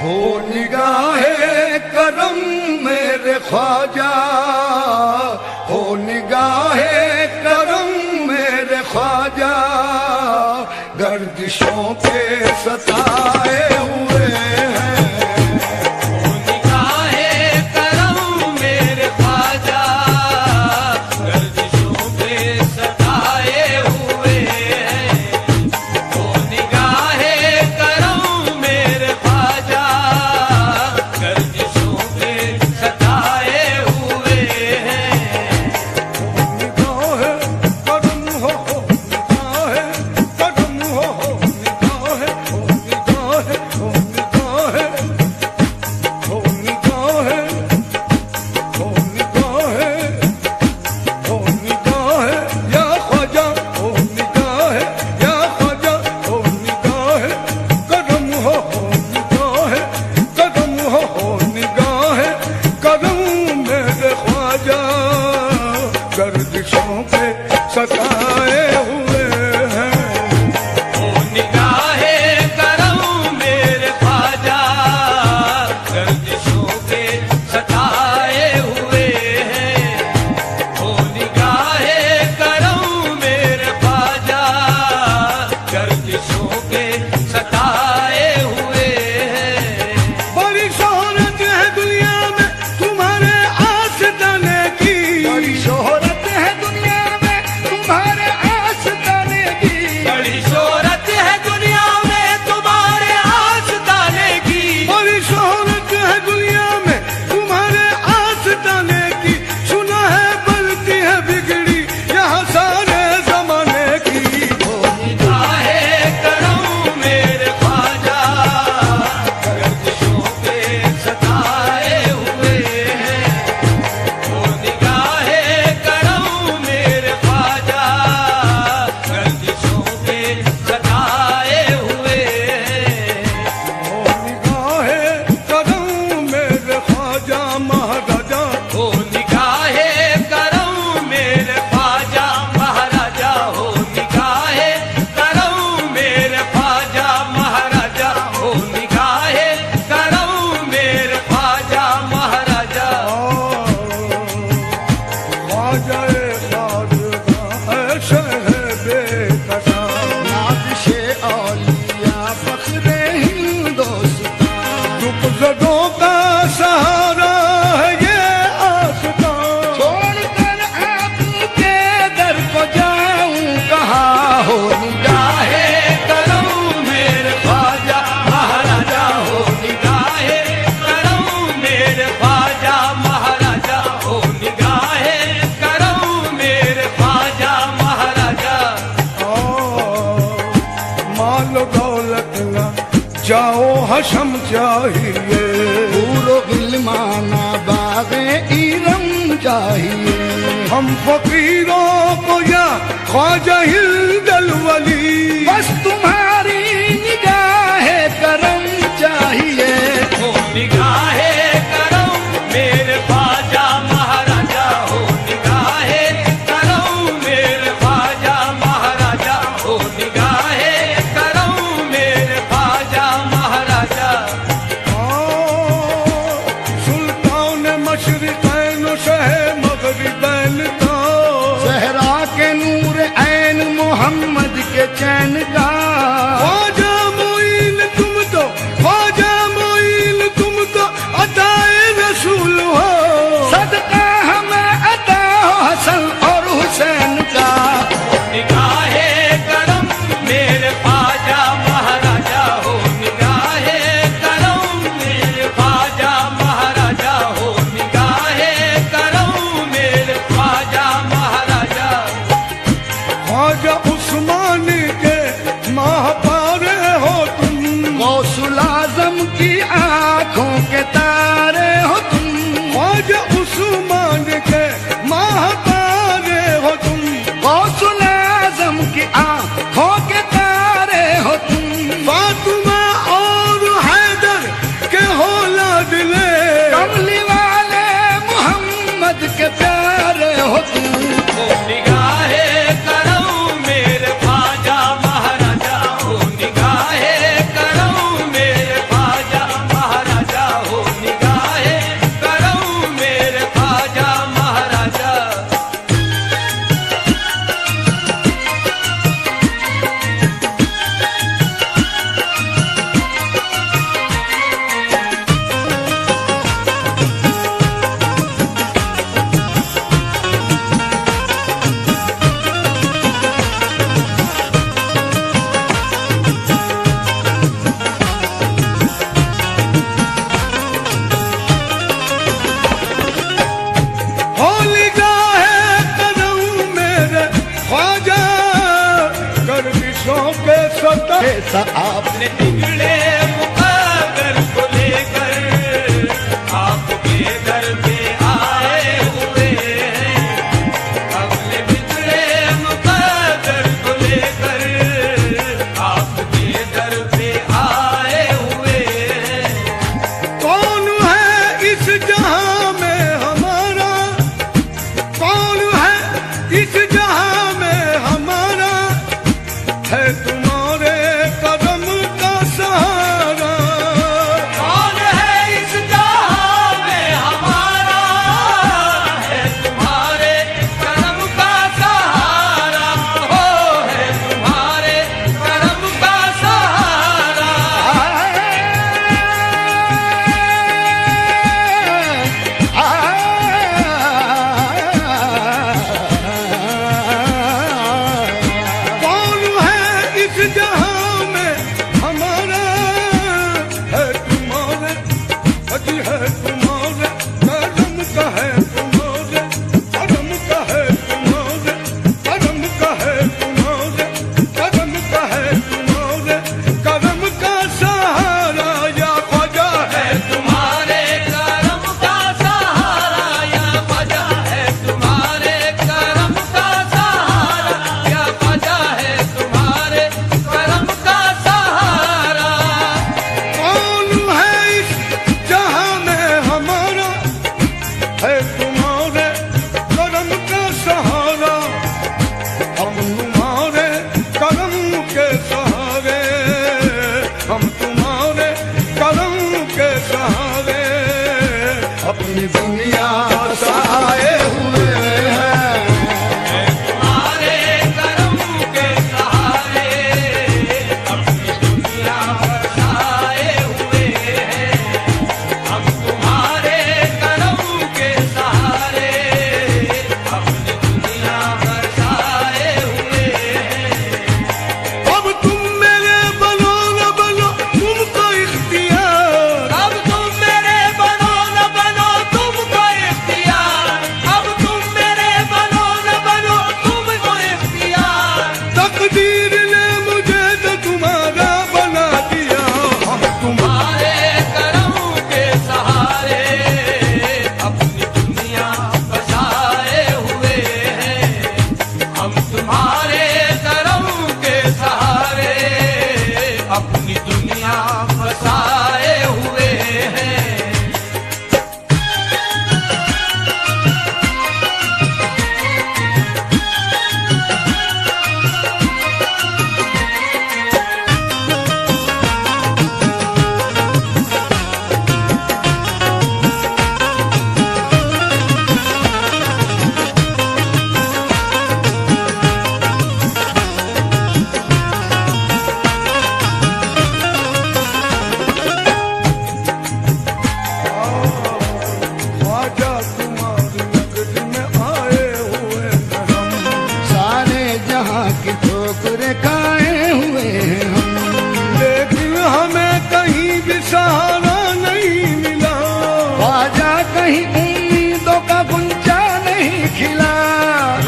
हो निगाहे करम मेरे ख्वाजा, हो निगाहे करम मेरे ख्वाजा, गर्दिशों के सताए हुए हैं। हो निगाहे करम मेरे ख्वाजा, गर्दिशों के सताए हुए हैं। हो निगाहे करम मेरे ख्वाजा, गर्दिशों के सताए हुए हैं। निगाहे करम हो निगाहे करम हो निगाहे हो निगाहे हो निगाहे हो निगाहे हो निगाहे हो निगाहे या ख्वाजा, हो निगाहे या ख्वाजा, हो निगाहे करम हो निगाहे करम हो निगाहे करम मेरे ख्वाजा, गर्दिशों के सताए हुए हैं। हो निगाहे करम मेरे ख्वाजा, गर्दिशों के सताए हुए हैं। हो निगाहे करम मेरे ख्वाजा, गर्दिशों के सताए हुए हैं। बड़ी शोहरत है दुनिया में तुम्हारे आस्ताने की, बड़ी शोहरत है दुनिया में तुम्हारे आस्ताने की, बड़ी शोहरत है दुनिया में तुम्हारे आस्ताने की, बड़ी शोहरत है दुनिया में तुम्हारे आस्ताने की। सुना है बनती है बिगड़ी यहाँ सारे जमाने की। हो निगाहे करम मेरे ख्वाजा, गर्दिशों के सताए हुए हैं। हो निगाहे करम मेरे ख्वाजा, गर्दिशों के सताए हुए हैं। निगाहे करम मेरे ख्वाजा महाराजा, हो निगाहे करम मेरे ख्वाजा महाराजा, हो निगाहे करम मेरे ख्वाजा महाराजा, हो निगाहे करम मेरे ख्वाजा महाराजा। ख्वाजा बेकसा, नाज़िशे औलिया फ़ख्रे हिंदुस्तान, दुखज़दों का सहारा है ये आस्तान। छोड़कर आपके दर को जाऊं कहाँ, हो निगाहे करम मेरे ख्वाजा महाराजा, हो निगाहे करम मेरे ख्वाजा महाराजा, हो निगाहे करम मेरे ख्वाजा महाराजा। मालो दौलत न जाओ हशम चाहिए, पूरो गिलमाना बागे इरम चाहिए। हम फकीरों को या ख्वाजा हिंदल वली, बस तुम्हारी निगाहे करम चाहिए। हो निगाहे करम मेरे ख्वाजा महाराजा, हो निगाहे करम मेरे ख्वाजा महाराजा, हो निगाहे करम मेरे ख्वाजा महाराजा। सुल्तान मशरिक़ैन शह मग़रिबैन का, ज़हरा के नूर ऐन मोहम्मद के चैन का। ख्वाजा मोइन तुम तो, ख्वाजा मोइन तुम तो अताए रसूल हो, सदका हमें अता हो हसन और हुसैन का। निगाहे करम मेरे ख्वाजा महाराजा, हो निगाहे करम मेरे ख्वाजा महाराजा, हो निगाहे करम मेरे ख्वाजा महाराजा। ख्वाजा उस्मान के महापारे हो तुम, गौसुल आज़म की आँखों के तारे हो तुम। ख्वाजा उस्मान के महापारे हो तुम, गौसुल आज़म की आँखों के तारे हो तुम। तो आप अपने बिगड़े मुकद्दर को लेकर आपके दर पे आए हुए हैं। अपने बिगड़े मुकद्दर को लेकर आपके दर पे आए हुए हैं। कौन है इस जहां में हमारा, कौन है इस जहां में हमारा, है तुम्हारे कदम का सहारा। कौन है इस जहां में हमारा, है तुम्हारे करम का सहारा, हो है तुम्हारे करम का सहारा। कौन है इस जहां में हमारा, है तुम्हारे, अजी है तुम्हारे कदम का, है तुम्हारे कदम का, है तुम्हारे कदम का, है तुम्हारे कदम का, है तुम्हारे कदम का सहारा। या ख्वाजा है है तुम्हारे करम का सहारा, या ख्वाजा है तुम्हारे करम का सहारा, या ख्वाजा है तुम्हारे करम का सहारा। कौन है इस जहां में हमारा, है तुम्हारे कदम का सहारा। हम तुम्हारे कदम के सहारे, हम तुम्हारे कदम के सहारे अपनी दुनिया बसाए हुए हैं। तुम्हारे करम के सहारे अपनी दुनिया बसाए हुए हैं। हम तुम्हारे करम के सहारे अपनी दुनिया बसाए हुए हैं। अब तुम मेरे बनो न बनो तुमको इख्तियार, अब तुम मेरे बनो न बनो तुमको इख्तियार, अब तुम मेरे बनो न बनो तुमको इख्तियार। तकदीर ने मुझे तो तुम्हारा बना दिया। हम तुम्हारे करम के सहारे अपनी दुनिया बसाए हुए हैं। हम तुम्हारे करम के सहारे अपनी दुनिया बसाए हुए हैं। ख्वाजा तुम्हारी नगरी में आए हुए हैं हम, सारे जहां की ठोकरें खाए हुए हैं हम। लेकिन हमें कहीं भी सहारा नहीं मिला। ख्वाजा कहीं उम्मीदों का गुंजा नहीं खिला।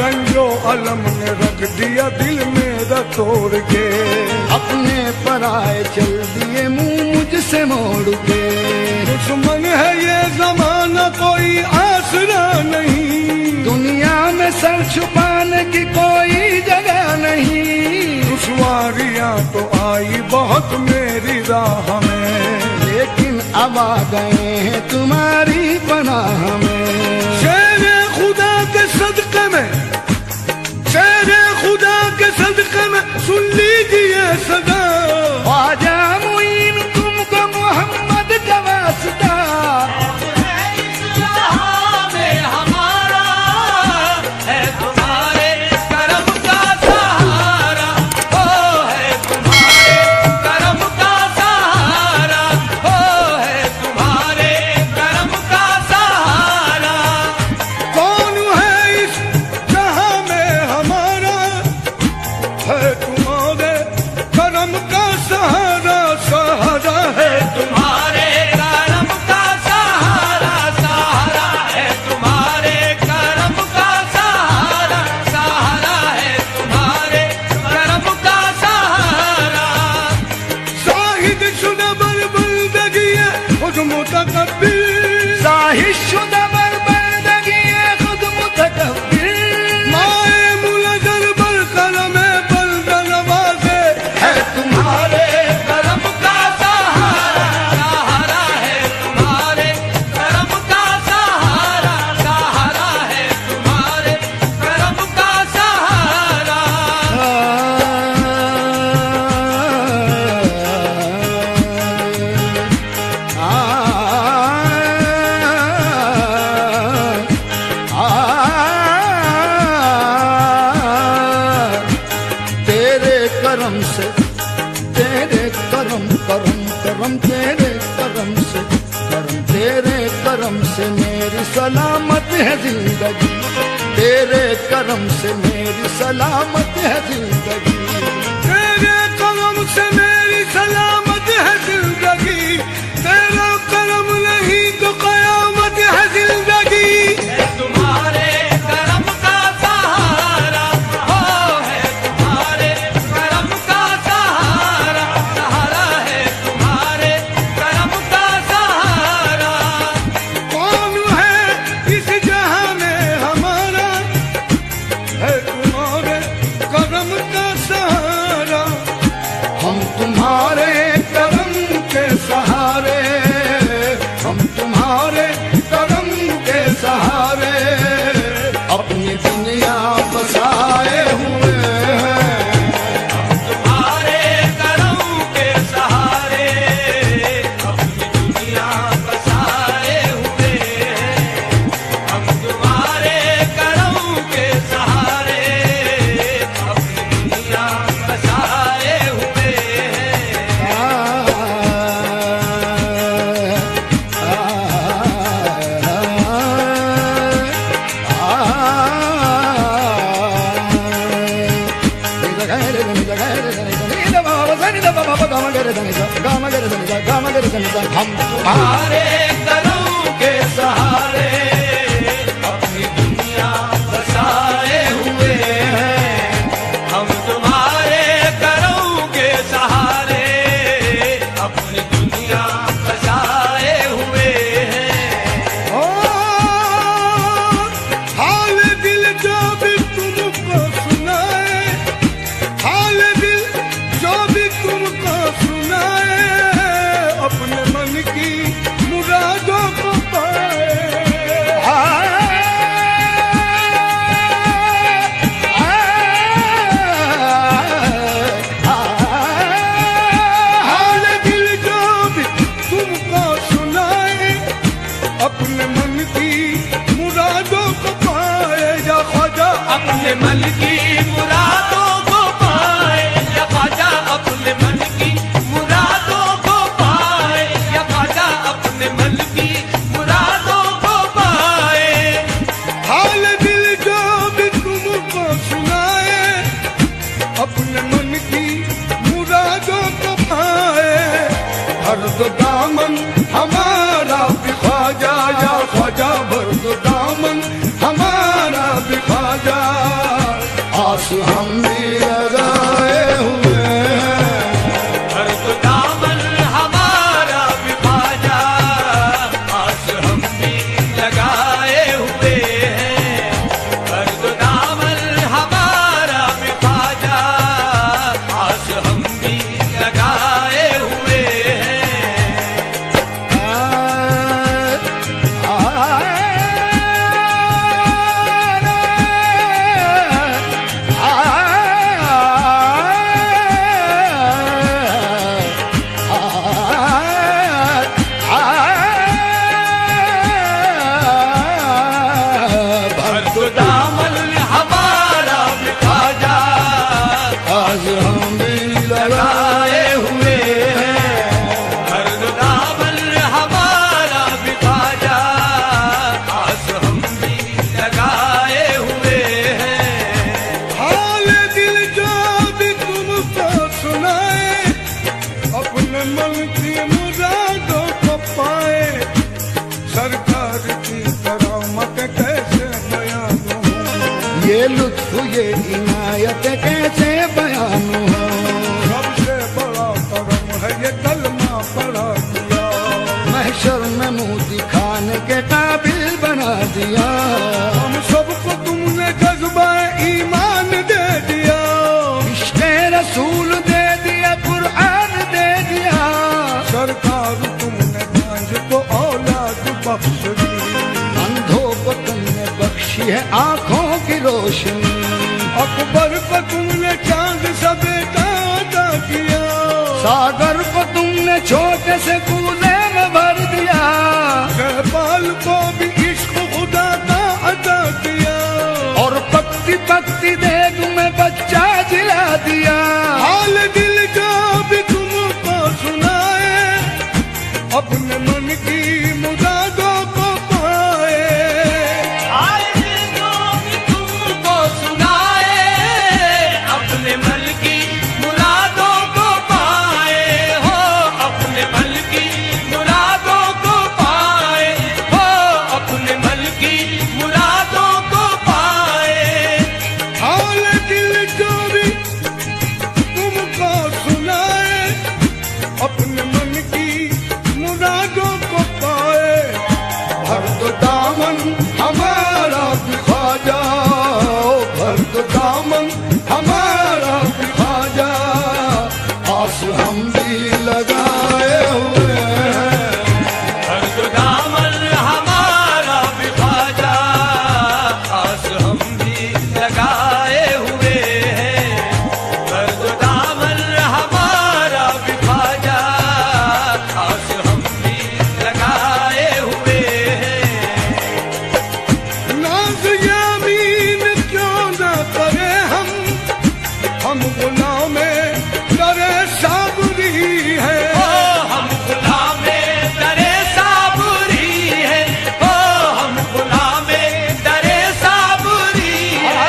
रंजो अलम ने रख दिया दिल मेरा तोड़ के, अपने पराए चल दिए मुंह मुझसे मोड़ के। दुश्मन है ये जमाना कोई आसरा नहीं। दुनिया में सर छुपाने की कोई जगह नहीं। दुश्वारियां तो आई बहुत मेरी राह में, लेकिन अब आ गए हैं तुम्हारी पनाह में। शेरे खुदा के सदके में, शेरे खुदा के सदके में सुन लीजिए सदा। ख्वाजा मुईन तुमको मोहम्मद का वास्ता। इस जहां में हमारा है तुम्हारे करम का सहारा, हो है तुम्हारे करम का सहारा, हो है तुम्हारे करम का सहारा। कौन है इस जहां में हमारा, है तुम्हारे करम का जाहिद शुदा बरबंदगी खुद मुतकब्बिर, जाहिद शुदा बरबंदगी खुद मुतकब्बिर, माए मुलजर बरकरम बंद नवाज़े है तुम्हारे करम का सहारा, सहारा है तुम्हारे करम का सहारा, सहारा है तुम्हारे करम का सहारा। तेरे करम से, तेरे करम करम करम तेरे करम से, करम तेरे करम से मेरी सलामत है जिंदगी, तेरे करम से मेरी सलामत है जिंदगी, तेरे करम से मेरी सलामत है जिंदगी, तेरा करम नहीं तो कयामत है जिंदगी। है तुम्हारे करम का सहारा, हो है तुम्हारे करम का सहारा, सहारा है तुम्हारे करम का सहारा। कौन है इस जहां में हमारा, है तुम्हारे करम का सहारा, हम तुम्हारे करम के सहारे, हम तुम्हारे करम के सहारे अपनी दुनिया बसाए हुए हैं, तुम्हारे करम के सहारे अपनी दुनिया बसाए हुए हैं, हम तुम्हारे करम के सहारे अपनी दुनिया बसाए हुए हैं। हम तुम्हारे करम के सहारे अपनी दुनिया बसाए हुए हैं, हम तुम्हारे करम के सहारे अपनी दुनिया बसाए हुए हैं। ओ हाल दिल जो भी तुमको सुनाए, हाल दिल जो भी तुमको सुनाए, अपने मन की मुरादों को पाए। हाल दिल जो भी तुमको सुनाए, अपने मन की मुरादों को पाए। या ख्वाजा अपने मन की मुरादों को पाए, या ख्वाजा अपने मन की मुरादों को पाए, या ख्वाजा अपने मन की मुरादों को पाए। हाल दिल जो भी तुमको सुनाए, अपने मन की मुरादों को पाए। भर दो दामन हमारा भी ख्वाजा, या ख्वाजा भर दो दामन हमारा भी ख्वाजा। आस हम भी लगाए हुए हैं, हर तो दामन हमारा भी ख्वाजा, आस हम भी लगाए हुए हैं, हर तो दामन हमारा भी ख्वाजा, आस हम भी लगाए हुए हैं। हर तो दामन हमारा भी ख्वाजा, आज हम भी लगाए हुए हैं, हर तो दामन हमारा भी ख्वाजा, आस हम भी लगाए हुए हैं। हाल दिल जो भी तुमको सुनाए, अपने मन की मुरादों को पाए। सरकार की करामत कैसे बयान हो, ये लुत्फ ये इनायत कैसे बयान हो, सबसे बड़ा करम है ये पढ़ा दिया, महशर में मुंह दिखाने के काबिल बना दिया। हम सबको तुमने जज्बा ईमान दे दिया, इश्क़े रसूल दे दिया, कुरान दे दिया। सरकार तुमने गांज को औलाद बख्श दी, अंधों को तुमने बख्शी है आंखों की रोशनी। अकबर को तुमने चांद सा बेटा अदा किया, सागर को तुमने छोटे से कूले में भर दिया। सहपाल को भी इश्क खुदा का अदा किया, और पकती पकती देग में बच्चा जिला दिया। हाल दिल का भी तुमको सुनाए, अपने मन की मुरादों को पाए। हाल दिल को भी तुमको सुनाए, अपने मन की मुरादों को पाए हो, अपने मन की मुरादों को पाए हो, अपने मन की मुरादों को पाए। हाल दिल का भी तुमको सुनाए, अपने मन की मुरादों को पाए। भर दो दामन हमारा भी ख्वाजा, भर दो दामन हमारा भी ख्वाजा, आस हम भी लगाए हुए हैं। हर दो दामन हमारा भी ख्वाजा, आस हम भी लगाए हुए हैं। हर दो दामन हमारा भी ख्वाजा, आस हम भी लगाए हुए हैं। नाज़ यामीन क्यों न करे हम गुलामे करे साबरी है। ओ हम गुलामे दरे साबुरी है, ओ हम गुलामे दरे साबुरी है।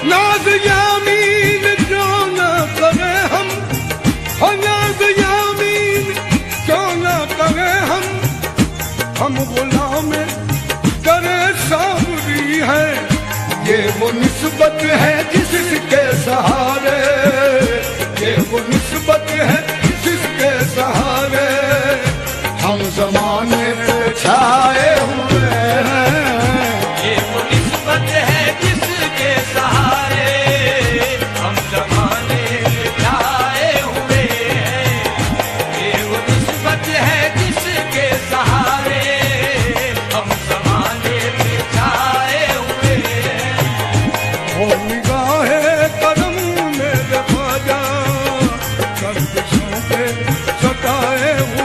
नाज़ यामीन क्यों न करे हम, नाज़ यामीन क्यों न करे हम गुलामे करे साबरी है। ये वो निस्बत है जिसके सहारे, ये वो निस्बत है जिसके सहारे हम जमाने पे छाए हुए हैं। ये वो निस्बत है जिसके सहारे हम जमाने पे छाए हुए हैं। ये वो निस्बत है जिसके सहारे हम जमाने पे छाए हुए हैं। वो निगाहे करम मेरे ख्वाजा, गर्दिशों पे सताए हुए